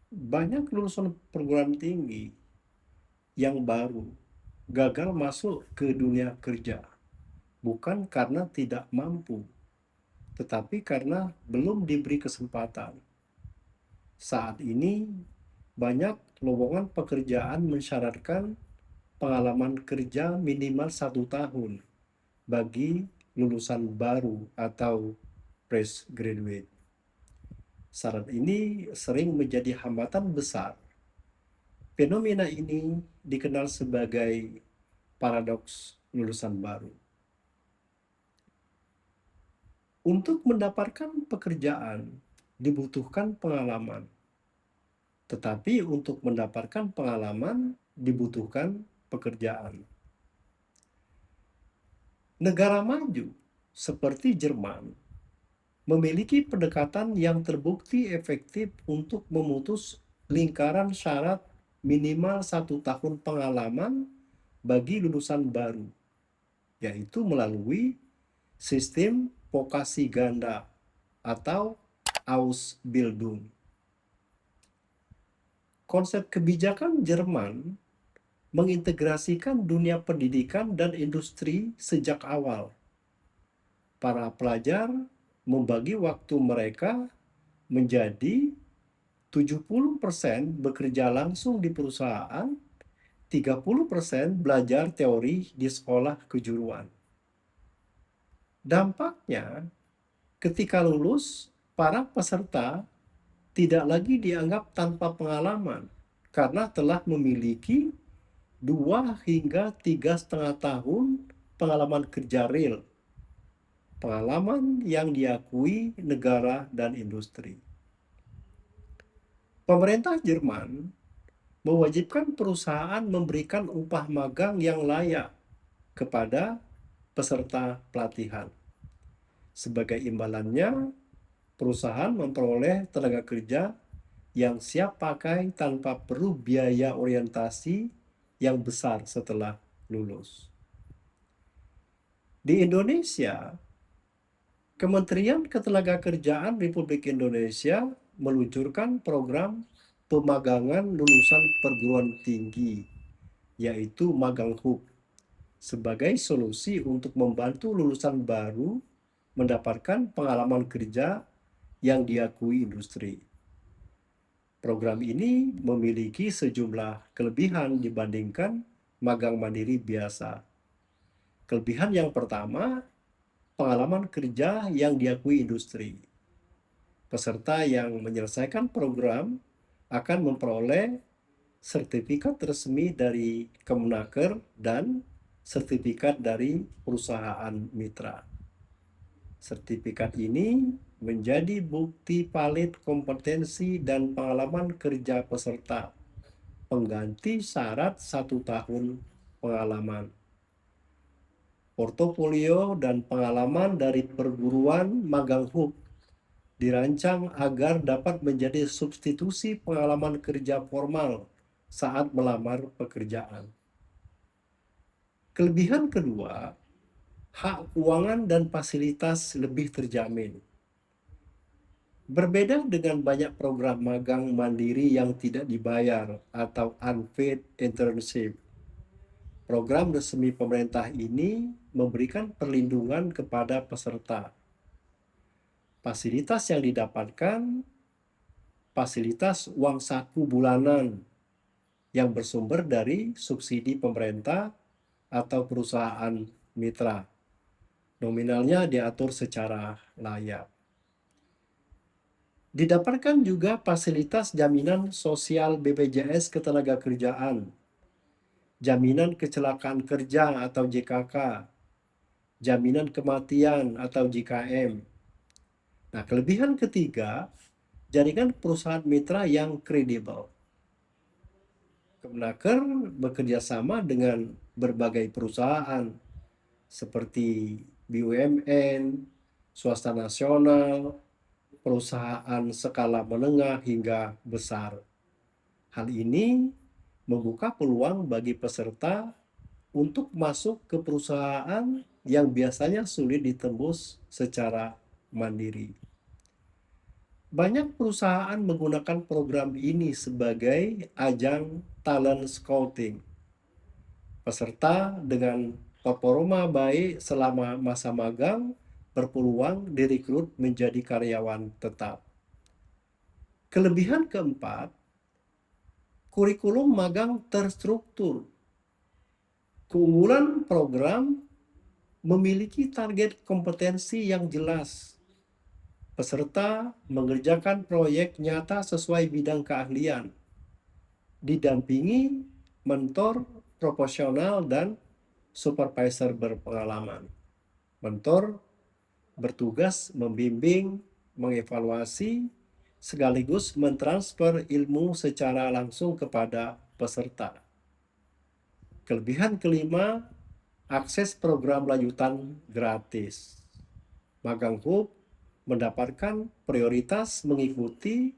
Banyak lulusan perguruan tinggi yang baru gagal masuk ke dunia kerja, bukan karena tidak mampu, tetapi karena belum diberi kesempatan. Saat ini, banyak lowongan pekerjaan mensyaratkan pengalaman kerja minimal 1 tahun bagi lulusan baru atau fresh graduate. Syarat ini sering menjadi hambatan besar. Fenomena ini dikenal sebagai paradoks lulusan baru. Untuk mendapatkan pekerjaan dibutuhkan pengalaman, tetapi untuk mendapatkan pengalaman dibutuhkan pekerjaan. Negara maju seperti Jerman memiliki pendekatan yang terbukti efektif untuk memutus lingkaran syarat minimal 1 tahun pengalaman bagi lulusan baru, yaitu melalui sistem vokasi ganda atau Ausbildung. Konsep kebijakan Jerman mengintegrasikan dunia pendidikan dan industri sejak awal. Para pelajar membagi waktu mereka menjadi 70% bekerja langsung di perusahaan, 30% belajar teori di sekolah kejuruan. Dampaknya, ketika lulus, para peserta tidak lagi dianggap tanpa pengalaman karena telah memiliki 2 hingga 3,5 tahun pengalaman kerja real, pengalaman yang diakui negara dan industri. Pemerintah Jerman mewajibkan perusahaan memberikan upah magang yang layak kepada peserta pelatihan. Sebagai imbalannya, perusahaan memperoleh tenaga kerja yang siap pakai tanpa perlu biaya orientasi yang besar setelah lulus. Di Indonesia, Kementerian Ketenagakerjaan Republik Indonesia meluncurkan program pemagangan lulusan perguruan tinggi, yaitu Magang Hub, sebagai solusi untuk membantu lulusan baru mendapatkan pengalaman kerja yang diakui industri. Program ini memiliki sejumlah kelebihan dibandingkan magang mandiri biasa. Kelebihan yang pertama, pengalaman kerja yang diakui industri. Peserta yang menyelesaikan program akan memperoleh sertifikat resmi dari Kemenaker dan sertifikat dari perusahaan mitra. Sertifikat ini menjadi bukti valid kompetensi dan pengalaman kerja peserta, pengganti syarat 1 tahun pengalaman. Portofolio dan pengalaman dari perguruan magang hub dirancang agar dapat menjadi substitusi pengalaman kerja formal saat melamar pekerjaan. Kelebihan kedua, hak keuangan dan fasilitas lebih terjamin. Berbeda dengan banyak program magang mandiri yang tidak dibayar atau unpaid internship, program resmi pemerintah ini memberikan perlindungan kepada peserta. Fasilitas yang didapatkan, fasilitas uang saku bulanan yang bersumber dari subsidi pemerintah atau perusahaan mitra. Nominalnya diatur secara layak. Didapatkan juga fasilitas jaminan sosial BPJS Ketenagakerjaan, jaminan kecelakaan kerja atau JKK, jaminan kematian atau JKM. Nah, kelebihan ketiga, jaringan perusahaan mitra yang kredibel. Kemenaker bekerja sama dengan berbagai perusahaan seperti BUMN, swasta nasional, perusahaan skala menengah hingga besar. Hal ini membuka peluang bagi peserta untuk masuk ke perusahaan yang biasanya sulit ditembus secara mandiri. Banyak perusahaan menggunakan program ini sebagai ajang talent scouting. Peserta dengan performa baik selama masa magang berpeluang direkrut menjadi karyawan tetap. Kelebihan keempat, kurikulum magang terstruktur. Keunggulan program memiliki target kompetensi yang jelas. Peserta mengerjakan proyek nyata sesuai bidang keahlian, didampingi mentor profesional dan supervisor berpengalaman. Mentor bertugas membimbing, mengevaluasi, sekaligus mentransfer ilmu secara langsung kepada peserta. Kelebihan kelima, akses program lanjutan gratis. Magang Hub mendapatkan prioritas mengikuti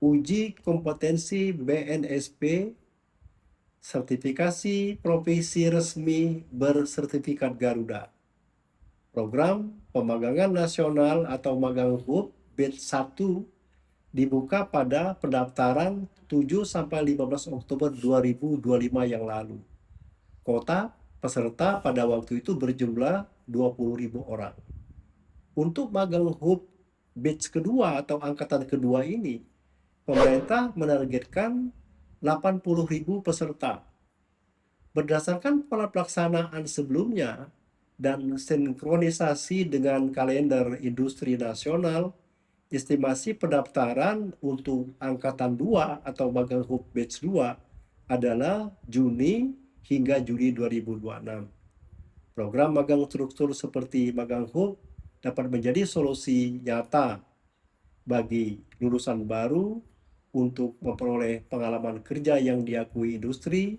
uji kompetensi BNSP, sertifikasi profesi resmi bersertifikat Garuda. Program pemagangan nasional atau Magang Hub batch 1 dibuka pada pendaftaran 7-15 Oktober 2025 yang lalu. Kota peserta pada waktu itu berjumlah 20.000 orang. Untuk Magang Hub batch kedua atau angkatan kedua ini, pemerintah menargetkan 80.000 peserta. Berdasarkan pelaksanaan sebelumnya dan sinkronisasi dengan kalender industri nasional, estimasi pendaftaran untuk angkatan 2 atau Magang Hub batch 2 adalah Juni hingga Juli 2026. Program magang struktur seperti Magang Hub dapat menjadi solusi nyata bagi lulusan baru untuk memperoleh pengalaman kerja yang diakui industri.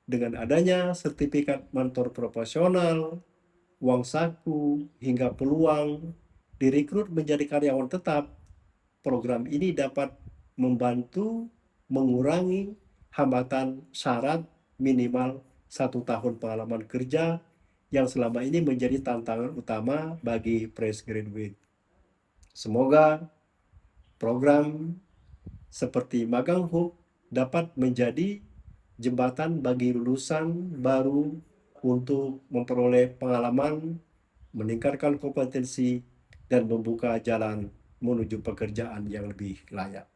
Dengan adanya sertifikat mentor profesional, uang saku, hingga peluang direkrut menjadi karyawan tetap, program ini dapat membantu mengurangi hambatan syarat minimal 1 tahun pengalaman kerja yang selama ini menjadi tantangan utama bagi fresh graduate. Semoga program seperti Magang Hub dapat menjadi jembatan bagi lulusan baru untuk memperoleh pengalaman, meningkatkan kompetensi, dan membuka jalan menuju pekerjaan yang lebih layak.